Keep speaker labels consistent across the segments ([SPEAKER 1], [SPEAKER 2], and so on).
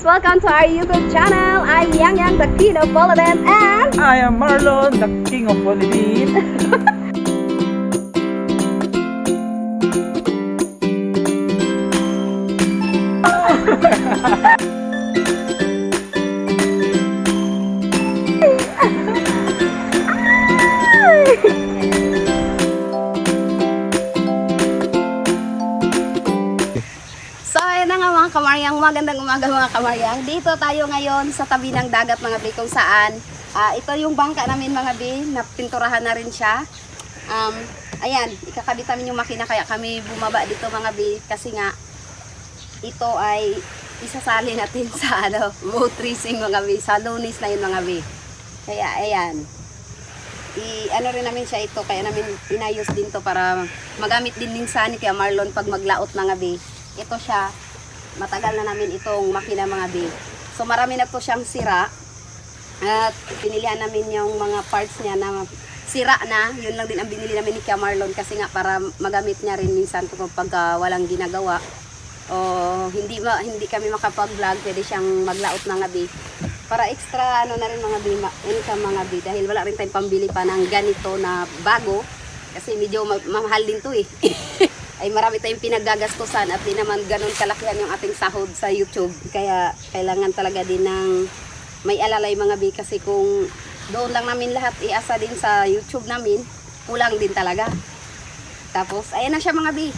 [SPEAKER 1] guys! Welcome to our YouTube channel. I'm Yang Yang, the Queen of Volleyball, and
[SPEAKER 2] I am Marlon, the King of Volleyball.
[SPEAKER 1] So, ayun na nga mga kamaryang, magandang umaga mga kamaryang. Dito tayo ngayon sa tabi ng dagat mga bi, kung saan ito yung bangka namin mga bi, napinturahan na rin siya. Ayan, ikakabit namin yung makina kaya kami bumaba dito mga bi, kasi nga ito ay isasali natin sa boat racing mga bi, sa Lunes na yun mga bi. Kaya ayan, ano rin namin siya ito, kaya namin inayos din to para magamit din minsan ni Kuya Marlon pag maglaot mga bi. Ito siya, matagal na namin itong makina mga bi. So marami na to siyang sira. At pinilihan namin yung mga parts niya na sira na. Yun lang din ang binili namin ni Kuya Marlon kasi nga para magamit niya rin minsan kapag walang ginagawa. O hindi kami makapag-vlog, pwede siyang maglaot mga bi. Para extra na rin mga bi, income mga bi. Dahil wala rin tayong pambili pa ng ganito na bago. Kasi medyo mahal din to eh. Ay marami tayong pinaggagastusan at di naman ganun kalakihan yung ating sahod sa YouTube. Kaya kailangan talaga din ng may alalay mga bi, kasi kung doon lang namin lahat iasa din sa YouTube namin, kulang din talaga. Tapos ayan na siya mga bi.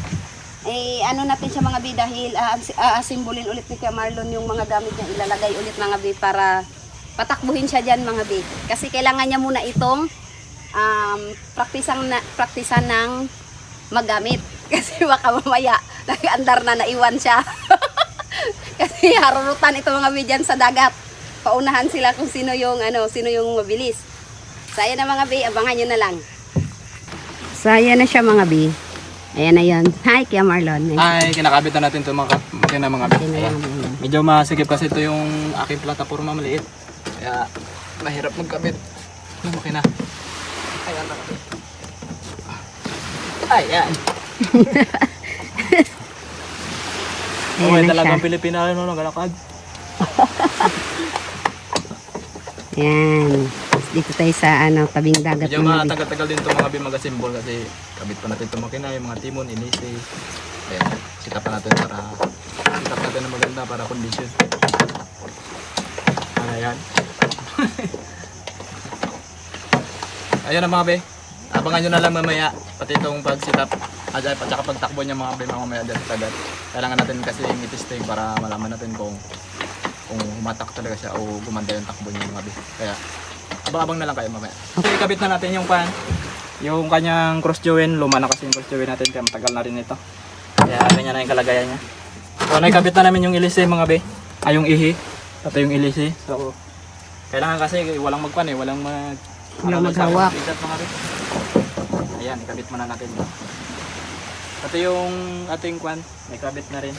[SPEAKER 1] Ano natin siya mga bi, dahil aasimbulin ulit ni Kuya Marlon yung mga gamit niya, ilalagay ulit mga bi para patakbuhin siya dyan mga bi. Kasi kailangan niya muna itong praktisan ng magamit. Kasi baka mamaya nag-andar na naiwan siya. Kasi harurutan ito mga bi dyan sa dagat. Paunahan sila kung sino yung mabilis. So ayan na mga bi, abangan nyo na lang. So ayan na siya mga bi. Ayan na yun. Hi Kuya Marlon.
[SPEAKER 2] Ay, kinakabit na natin ito mga bi. Ayan. Medyo masigip kasi ito yung aking plataforma maliit. Kaya mahirap magkabit ng makina. Ayan na kami. Ayan.
[SPEAKER 1] Ayan na
[SPEAKER 2] talagang
[SPEAKER 1] siya.
[SPEAKER 2] Pilipina rin nagalakad.
[SPEAKER 1] Ayan. Dito tayo sa tabing dagat
[SPEAKER 2] Medyo
[SPEAKER 1] mga bi.
[SPEAKER 2] matagal-tagal din ito mga bi mag-assemble kasi kabit pa natin ito makina, yung mga timon, inisi. Ayan, kita pa natin na maganda para condition. Ayan. Ayun na mga be. Abangan nyo na lang mamaya pati itong pag-setup at saka pagtakbo niya mga be mamaya dyan sa dagat. Kailangan natin kasi i-testing para malaman natin kung humatak talaga siya o gumanda yung takbo niya mga be. Kaya abang-abang na lang kayo mamaya. Okay, ikabit na natin yung kanyang cross joint. Luma na kasi yung cross joint natin kaya matagal na rin ito. Kaya ganyan na yung kalagayan niya. So nakikabit na namin yung ilisi mga be. Yung ihi. Ito yung ilisi. So kailangan kasi walang walang
[SPEAKER 1] maghawak.
[SPEAKER 2] Mga be. Ayan, ikabit muna natin ito. Ito yung ating may kabit na rin.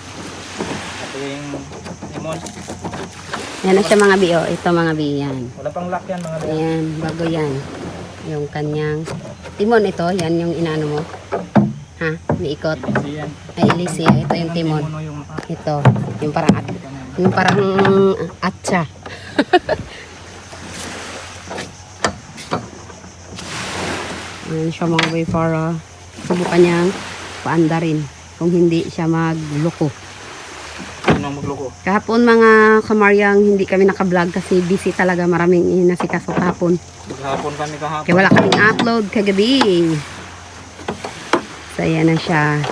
[SPEAKER 2] Ating limon.
[SPEAKER 1] Yan na siya mga bi. Ito mga bi yan.
[SPEAKER 2] Wala pang lock yan mga be.
[SPEAKER 1] Ayan, bago yan. Yung kanyang timon ito, yan yung inaano mo. Ha? Niikot.
[SPEAKER 2] Ilisi yan.
[SPEAKER 1] Ay, ilisi. Ito yung timon. Ito, yung parang atsa. Ayan siya mga bay, para subukan niyang paanda rin kung hindi siya magloko.
[SPEAKER 2] Ano magloko?
[SPEAKER 1] Kahapon mga kamaryang hindi kami naka-vlog kasi busy talaga, maraming inasikaso kahapon.
[SPEAKER 2] Maghapon kami kahapon.
[SPEAKER 1] Kaya wala kaming upload kagabi. So ayan na siya.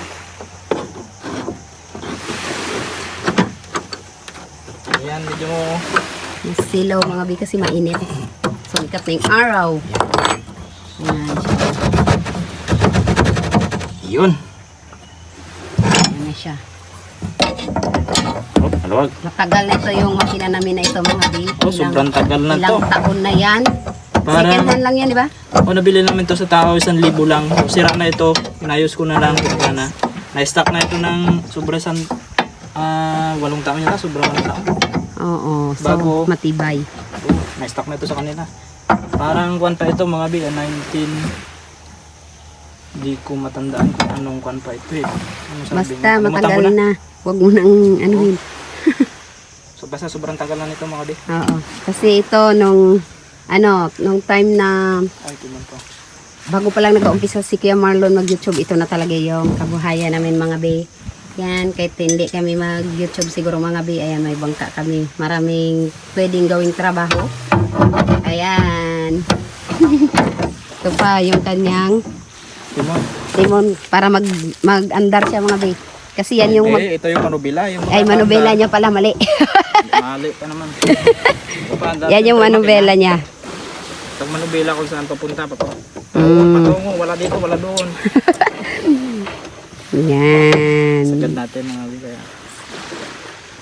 [SPEAKER 2] Ayan, medyo mo.
[SPEAKER 1] Silaw mga bi kasi mainit. So ikat na yung araw. Ayan siya.
[SPEAKER 2] Yun.
[SPEAKER 1] Ayan na siya.
[SPEAKER 2] Oh, maluwag.
[SPEAKER 1] Matagal na ito yung makina namin na ito mga bi.
[SPEAKER 2] Oh, sobrang tagal na to.
[SPEAKER 1] Ilang taon na yan.
[SPEAKER 2] Parang-
[SPEAKER 1] Second hand lang yan, di ba?
[SPEAKER 2] O, nabili namin to sa tao, 1,000 lang. So, sira na ito. Inayos ko na lang. Na-stock na ito ng sobrang 8 taon yata. Sobrang 8 taon.
[SPEAKER 1] Oo. So,
[SPEAKER 2] Bago.
[SPEAKER 1] matibay.
[SPEAKER 2] Oh, na-stock na ito sa kanila. Parang pa ito mga bi, 19... Di ko matandaan kung anong pa ito eh. Ano sabi
[SPEAKER 1] Basta
[SPEAKER 2] mo? Kalimutan ko
[SPEAKER 1] matagal na. Huwag mo nang anuhin.
[SPEAKER 2] So So, basta sobrang tagal na nito mga bi.
[SPEAKER 1] Oo. Kasi ito nung time na
[SPEAKER 2] Ay, timan to.
[SPEAKER 1] bago pa lang nag-uumpisa si Kuya Marlon mag-YouTube, ito na talaga yung kabuhayan namin mga be. Yan, kahit hindi kami mag-YouTube siguro mga be, ayan, may bangka kami. Maraming pwedeng gawing trabaho. Ayan. Ito pa yung kanyang timon para mag-andar siya mga be. Kasi yan yung
[SPEAKER 2] ito yung manubila. Yung
[SPEAKER 1] ay, manubela niya pala, mali.
[SPEAKER 2] Mali pa naman.
[SPEAKER 1] Yan yung manubela niya.
[SPEAKER 2] Pag manubila kung saan papunta,
[SPEAKER 1] Mm.
[SPEAKER 2] patungo, wala dito, wala doon.
[SPEAKER 1] Yan.
[SPEAKER 2] Sagad natin mga bi, kaya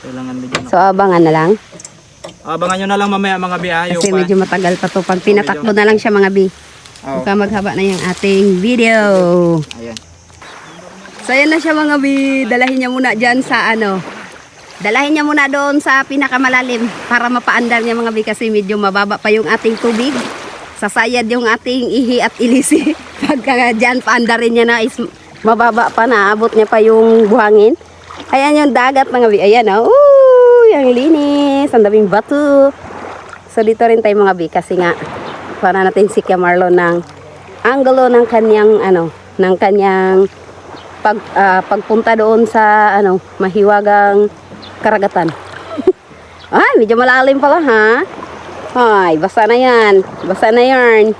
[SPEAKER 2] kailangan medyo
[SPEAKER 1] So, abangan na lang.
[SPEAKER 2] abangan nyo na lang mamaya mga bi, yung
[SPEAKER 1] Kasi medyo matagal pa to. Pag pinatakbo na lang siya mga bi.
[SPEAKER 2] Oh,
[SPEAKER 1] Baka maghaba na yung ating video.
[SPEAKER 2] ayan.
[SPEAKER 1] So, ayan na siya mga bi. Dalahin niya muna dyan sa dalahin niya muna doon sa pinakamalalim para mapaandar niya mga bi kasi medyo mababa pa yung ating tubig. Sasayad yung ating ihi at ilisi. Pagka dyan paandarin niya na is mababa pa na. Abot niya pa yung buhangin. Ayan yung dagat mga bi. Ayan o. Yung linis. Ang daming bato. So dito rin tayo mga bi kasi nga para natin si Kuya Marlon ng angulo ng kanyang ng kanyang pagpunta doon sa mahiwagang karagatan. Ay, medyo malalim pala ha. Ay, basa na yan. Basa na yarn.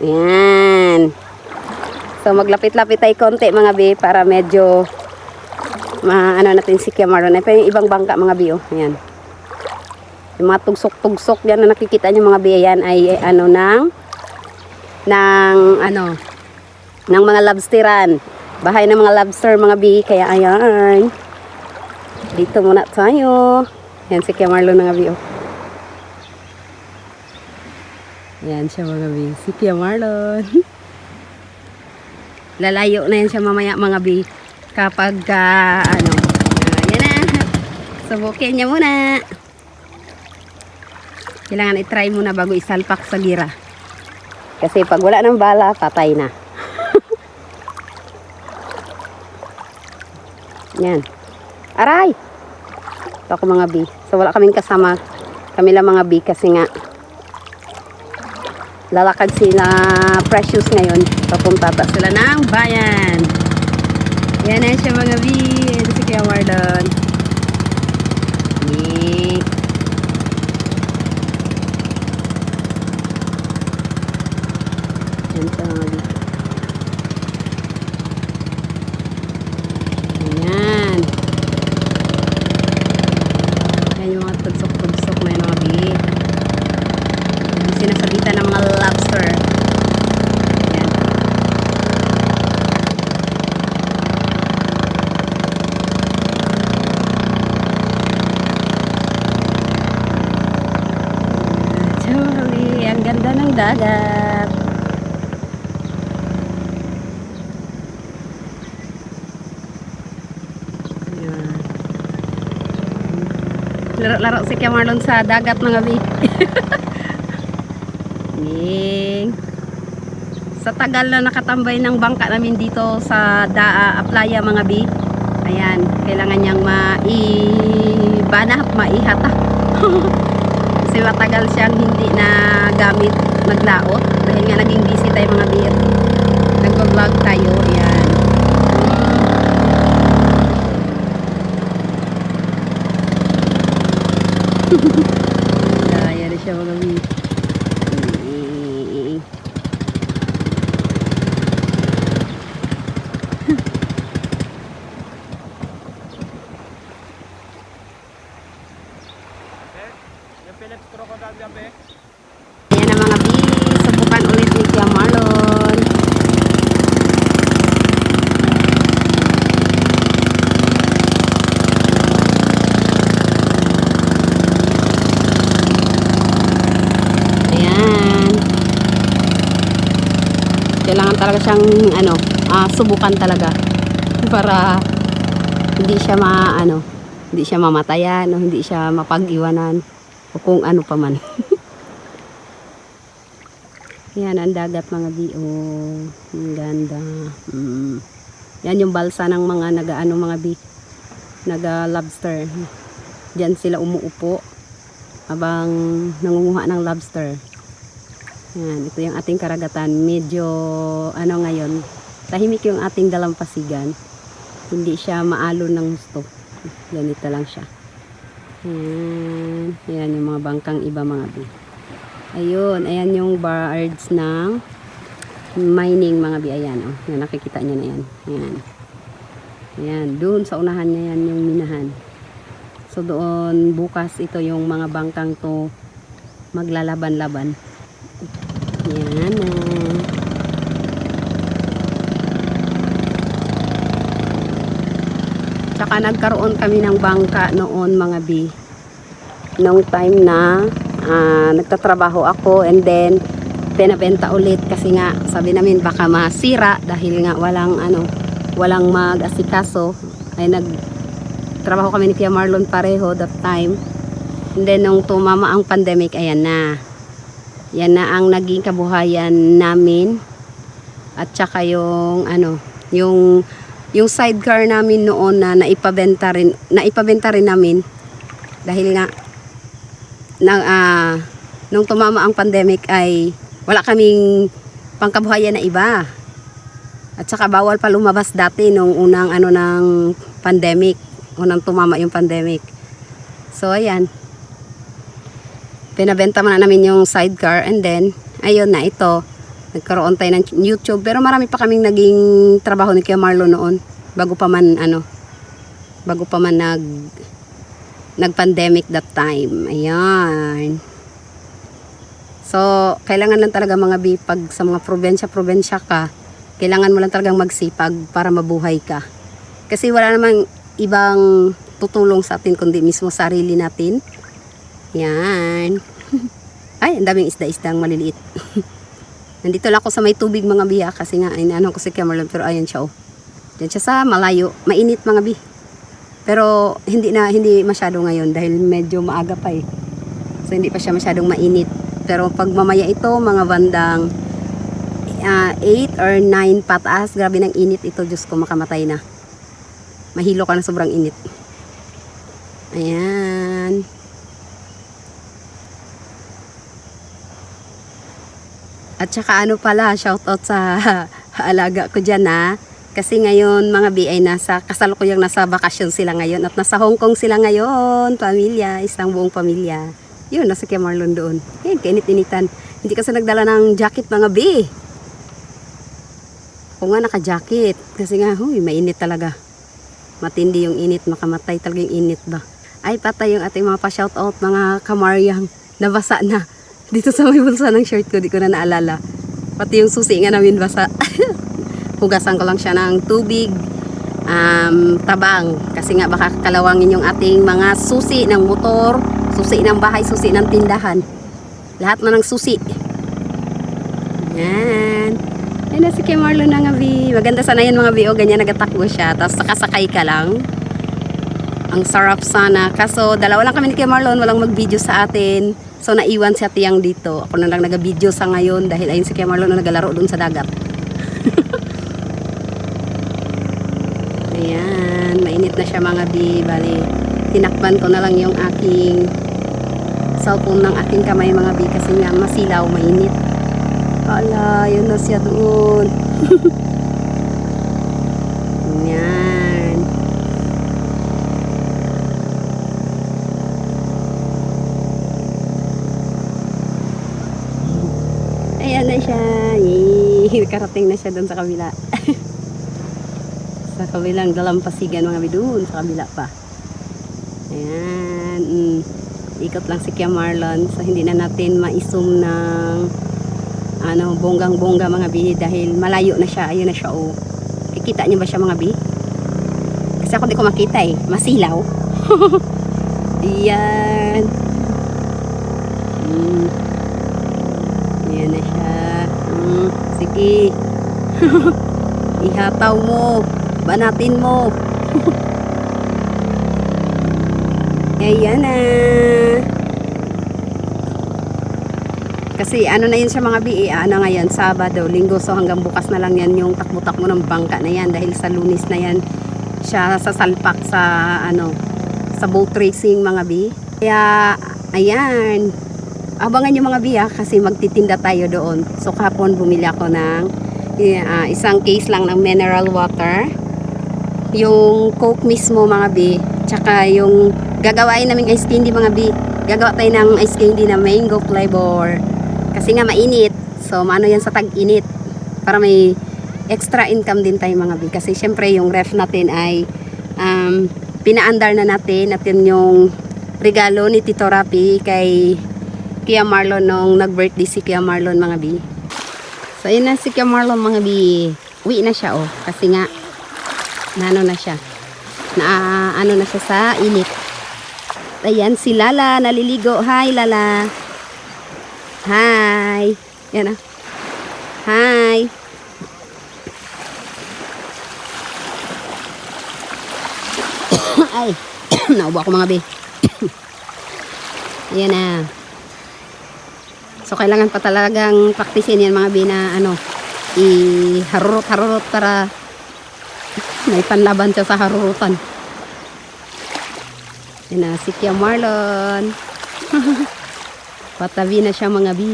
[SPEAKER 1] Yan. So maglapit-lapit tayo konti mga bi para medyo natin si Kuya Marlon. Ay pa yung ibang bangka mga bi oh. Ayan. Yung mga tugsok-tugsok yan na nakikita nyo mga bi, yan ay ng mga lobsteran. Bahay ng mga lobster mga bi, kaya ayan. Dito muna tayo. Yan si Kuya Marlon mga bi oh. Yan siya mga bi, si Kuya Marlon. Lalayo na yan siya mamaya mga bi kapag yan na. Subukin niya muna. Kailangan i-try muna bago isalpak sa gira. Kasi pag wala ng bala, patay na. Yan. Aray! Ito ako mga bi. So wala kaming kasama. Kami lang mga bi kasi nga lalakad sila Precious ngayon. Papunta pa sila ng bayan. Yan na siya mga bi. Ito si Kuya Marlon. Yan siya mga bi. Ayan. Yan yung mga tugsok-tugsok na yun mga bi. Yan sinasabitan ng mga lobster. Yan. Sorry, ang ganda ng dagat. Ayan. Laro-laro si Kuya Marlon sa dagat mga bi. Sa tagal na nakatambay ng bangka namin dito sa playa mga bi, ayan, kailangan niyang maibanap, maihata. Kasi matagal siyang hindi na gamit maglaot dahil nga naging busy tayo mga bi. Nag-vlog tayo, ayan. Ayan siya mga bi. Ayan na mga bi, subukan ulit ni Kuya Marlon. Ayan. Kailangan talaga siyang subukan talaga para hindi siya hindi siya mamatayan o hindi siya mapag-iwanan o kung ano pa man. Yan ang dagat mga bi. Oh, ang ganda. Yan yung balsa ng mga mga bi, naga lobster. Diyan sila umuupo habang nangunguha ng lobster. Yan, ito yung ating karagatan. Medyo ano ngayon, tahimik yung ating dalampasigan. Hindi siya maalon ng gusto. Ganito lang siya. Yan, yan yung mga bangkang iba mga bi. Ayun, ayan yung birds ng mining mga bi. Ayan, oh. Yan, nakikita nyo na yan. Ayan. Ayan, doon sa unahan niya yan yung minahan. So doon bukas ito yung mga bangkang to maglalaban-laban. Yan. Tsaka nagkaroon kami ng bangka noon mga bi. Nung time na nagtatrabaho ako and then pinabenta ulit kasi nga sabi namin baka masira dahil nga walang mag-asikaso. Ay nagtrabaho kami ni Kuya Marlon pareho that time. And then nung tumama ang pandemic, ayan na. Yan na ang naging kabuhayan namin. At saka yung yung sidecar namin noon na naipabenta rin namin dahil nga nung tumama ang pandemic ay wala kaming pangkabuhayan na iba. At saka bawal pa lumabas dati nung unang ng pandemic, unang tumama yung pandemic. So ayan. Pinabenta na namin yung sidecar and then ayun na ito. Nagkaroon tayo ng YouTube pero marami pa kaming naging trabaho ni Kuya Marlon noon bago pa man nag-pandemic that time. Ayan. So, kailangan lang talaga mga bi pag sa mga probinsya ka, kailangan mo lang talagang magsipag para mabuhay ka. Kasi wala namang ibang tutulong sa atin kundi mismo sarili natin. Yan. Ay, ang daming isda-isdang maliliit. Nandito lang ako sa may tubig mga biya kasi nga inaano ko si Cameron pero ayan siya oh. Diyan siya sa malayo. Mainit mga bi. Pero hindi masyado ngayon dahil medyo maaga pa eh. So hindi pa siya masyadong mainit. Pero pag mamaya ito mga bandang 8 or 9 pataas, grabe ng init ito. Diyos ko, makamatay na. Mahilo ka na sobrang init. Ayan. At saka pala, shoutout sa alaga ko dyan ha. Kasi ngayon mga bi ay kasalukuyang nasa bakasyon sila ngayon. At nasa Hong Kong sila ngayon, pamilya, isang buong pamilya. Yun, nasa Kuya Marlon doon. Yan, kainit-initan. Hindi kasi nagdala ng jacket mga bi. Ako nga naka-jacket. Kasi nga, mainit talaga. Matindi yung init, makamatay talaga yung init ba. Ay, patay yung ating mga pa-shoutout, mga kamaryang. Nabasa na. Dito sa may bulsa ng shirt ko, di ko na naalala. Pati yung susi nga namin basa. Hugasan ko lang siya ng tubig, tabang. Kasi nga baka kalawangin yung ating mga susi ng motor, susi ng bahay, susi ng tindahan. Lahat na ng susi. Yan. Yan na si Kuya Marlon na nga, bi. Maganda sana yan mga bi. O, ganyan nagatakbo siya. Tapos nakasakay ka lang. Ang sarap sana. Kaso, dalawa lang kami ni Kuya Marlon. Walang mag-video sa atin. So, naiwan si Atiyang dito. Ako na lang nag-video sa ngayon dahil ayun si Kuya Marlon na nagalaro dun sa dagat. Ayan. Mainit na siya mga bi. Bali, tinakpan ko na lang yung aking cellphone ng aking kamay mga bi. Kasi nga masilaw, mainit. Ala, yun na siya doon. Ayan. Ayan na siya. Yay. Karating na siya doon sa kabila. Sa kabilang dalampasigan mga bidun. Sa kabila pa. Ayan. Ikot lang si Kuya Marlon. So hindi na natin ma-zoom ng bonggang-bongga mga bi. Dahil malayo na siya. Ayun na siya oh. Kikita niyo ba siya mga bi? Kasi ako di ko makita eh. Masilaw. Ayan. Ayan na siya. Sige. Ihataw mo. Banatin mo. Ayan na. Kasi na yun sa mga bi. Ngayon, Sabado, Linggo. So hanggang bukas na lang yan yung takbo-takbo ng bangka na yan. Dahil sa Lunes na yan siya sasalpak sa sa boat racing mga bi. Kaya ayan, abangan nyo mga bi kasi magtitinda tayo doon. So kahapon bumili ako ng isang case lang ng mineral water, yung Coke mismo mga bi, tsaka yung gagawain namin ice candy mga bi. Gagawa tayo ng ice candy na mango flavor kasi nga mainit. So maano yan sa tag-init para may extra income din tayo mga bi. Kasi syempre yung ref natin ay pinaandar na natin yung regalo ni Tito Rapi kay Kuya Marlon nung nag-birthday si Kuya Marlon mga bi. So yun na si Kuya Marlon mga bi. Uwi na siya kasi nga ano na siya. Ano na siya sa init. Ayan si Lala naliligo. Hi Lala. Hi. Yan Hi. Ay, naubo ako mga be. Ayan na. So, kailangan pa talagang praktisin yan mga be na iharurot-harurot para may panlaban siya sa harurutan. Ayan na, si Kuya Marlon. Patabi na siya mga be.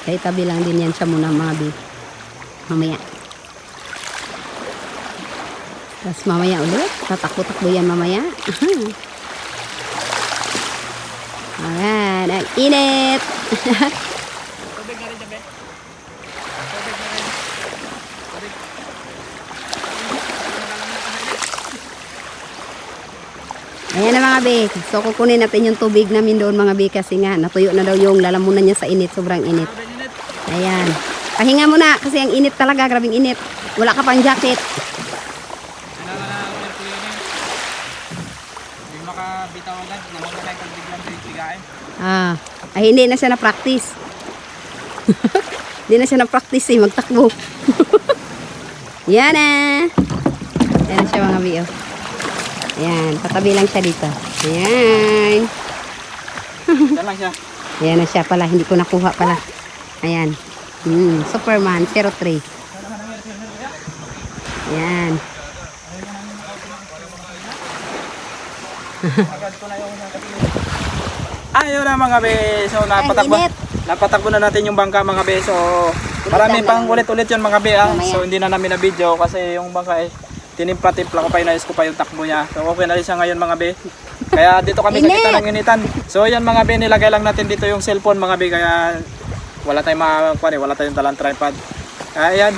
[SPEAKER 1] Kaya tabi lang din yan siya muna mga be. Mamaya. Tapos mamaya ulit, tatakbo-takbo yan mamaya. Ayan, ang init.
[SPEAKER 2] Tubig na rin dyan, be. Tubig na rin. Tubig.
[SPEAKER 1] Ayan na mga be. So kukunin natin yung tubig namin doon mga be kasi nga natuyo na daw yung lalamunan niya sa init. Sobrang init. Ayan. Pahinga muna kasi ang init talaga. Grabing init. Wala ka pang jacket.
[SPEAKER 2] Makabitaw agad, namamagay pag biglang biglain.
[SPEAKER 1] Ay hindi na siya na-practice. Hindi na siya na-practice magtakbo. Yan na. Yan na siya mga bio. Ayan, patabi lang siya dito. Ayan.
[SPEAKER 2] Yan lang siya.
[SPEAKER 1] Ayan na siya pala, hindi ko nakuha pala. Ayan. Superman 03. Ayan.
[SPEAKER 2] Ayun na mga be. So napatakbo na natin yung bangka mga be. So marami pang ulit-ulit yun mga be. So hindi na namin na video kasi yung bangka tinimpla-timpla ko pa, inayos ko pa yung takbo niya. So okay na rin siya ngayon mga be. Kaya dito kami nakita ng initan. So yan mga be, nilagay lang natin dito yung cellphone mga be. Kaya wala tayong wala tayong dalang tripod. Ayan.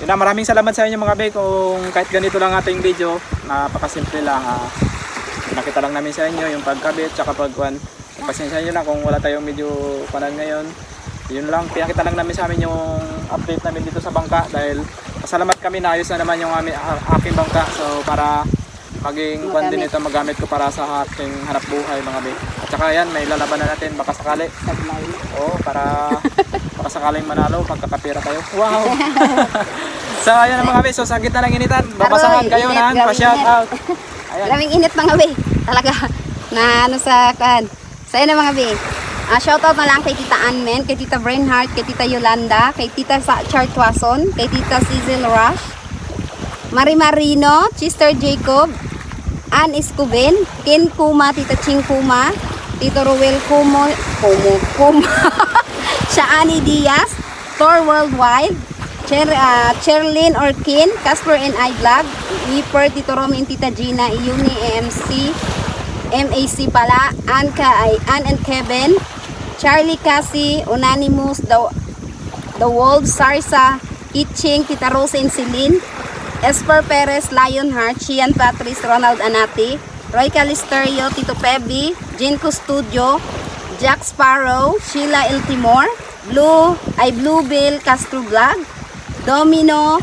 [SPEAKER 2] Yun na, maraming salamat sa inyo mga be. Kung kahit ganito lang ating video, napakasimple lang. Nakita lang namin sa inyo yung pagkabit tsaka pagkuhan. Pasensya nyo na kung wala tayong medyo panan ngayon. Yun lang, pinakita lang namin sa amin yung update namin dito sa bangka dahil pasalamat kami na ayos na naman yung aking bangka. So para maging kwan din ito, magamit ko para sa aking hanap buhay mga be. At saka yan, may lalaban na natin baka sakali. Oo, para sakaling manalo, magkakapira tayo. Wow! So ayan mga be, so sa gitna ng initan, babasahan kayo na, pa-shout out.
[SPEAKER 1] Maraming init mga be. Talaga na sa kan. Sa na mga be. Shoutout na lang kay Tita Anmen, kay Tita Brainheart, kay Tita Yolanda, kay Tita Chartwason, kay Tita Cecil Rush, Marie Marino, Sister Jacob, Ann Escoben, Ken Kuma, Tita Ching Kuma, Tito Ruel Kuma, Shaani Diaz, Thor Worldwide, Cherlyn Orkin, Casper and I Vlog, Weeper, Tito Romy and Tita Gina, Iuni, AMC, MAC pala, Ann and Kevin, Charlie Cassie, Unanimous, The Wolves, Sarsa, Itching, Tita Rose and Celine, Esper Perez, Lionheart, Chian Patrice, Ronald Anati, Roy Calisterio, Tito Pebi, Jinko Studio, Jack Sparrow, Sheila El Timor, Blue Bill Castro Vlog, Domino,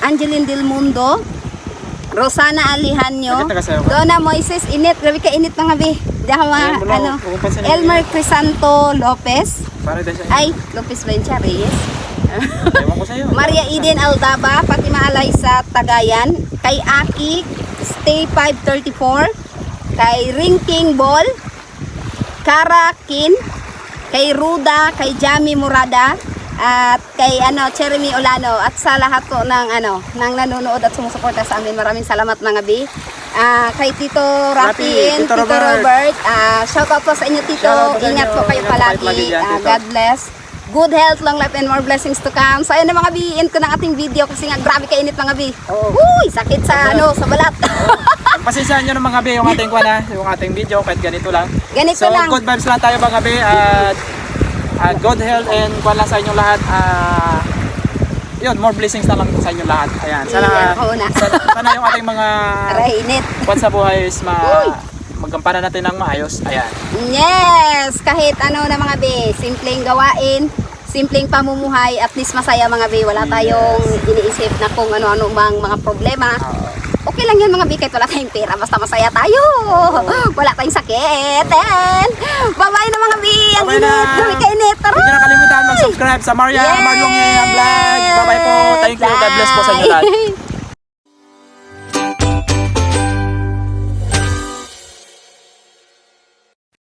[SPEAKER 1] Angeline Del Mundo, Rosana Alihanyo, Donna Moises, init, grabe ka init mga be. Elmer Crisanto Lopez, ay, Lopez Bencha Reyes, Maria Eden Aldaba, Fatima Alaysa Tagayan, kay Aki, Stay 534, kay Ringking Ball, Kara Kin, kay Ruda, kay Jamie Murada, at kay Jeremy Olano, at sa lahat po ng nanonood at sumusuporta sa amin. Maraming salamat mga bi. kay Tito
[SPEAKER 3] Rapi,
[SPEAKER 1] Rapi and
[SPEAKER 3] Tito
[SPEAKER 1] Tito Robert. Shout out po sa inyo, Tito.
[SPEAKER 3] Shout out sa
[SPEAKER 1] Ingat
[SPEAKER 3] inyo.
[SPEAKER 1] po kayo
[SPEAKER 3] Ingat po kayo palagi
[SPEAKER 1] palagi.
[SPEAKER 3] dyan, Tito.
[SPEAKER 1] God bless. Good health, long life, and more blessings to come. So, ayun na mga bi, end ko ng ating video kasi nga grabe kainit mga bi. Uy, sakit sa sa balat.
[SPEAKER 3] Pasensyahan nyo ng mga be yung ating yung ating video kahit ganito lang.
[SPEAKER 1] Ganito
[SPEAKER 3] So
[SPEAKER 1] lang.
[SPEAKER 3] good vibes lang tayo mga be at good health and kuwan lang sa inyong lahat. Yun, more blessings na lang sa inyong lahat. Ayan, sana,
[SPEAKER 1] Iyan ko na.
[SPEAKER 3] sana yung ating mga
[SPEAKER 1] Aray, init.
[SPEAKER 3] kuwan sa buhay is
[SPEAKER 1] Uy.
[SPEAKER 3] magkampara natin ng maayos. Ayan.
[SPEAKER 1] Yes! Kahit ano na mga be, simpleng gawain, simpleng pamumuhay, at least masaya mga be. Wala tayong iniisip na kung ano-ano mang mga problema. Okay lang yun mga be, kahit wala tayong pera, basta masaya tayo. Wala tayong sakit. And bye-bye na mga be. Ang
[SPEAKER 3] Bye-bye
[SPEAKER 1] init.
[SPEAKER 3] na.
[SPEAKER 1] Grabe kainit.
[SPEAKER 3] Huwag nyo na kalimutan mag-subscribe sa Maria
[SPEAKER 1] Yes!
[SPEAKER 3] Marlong Vlog. Bye-bye po. Thank you. God bless po sa inyo lahat.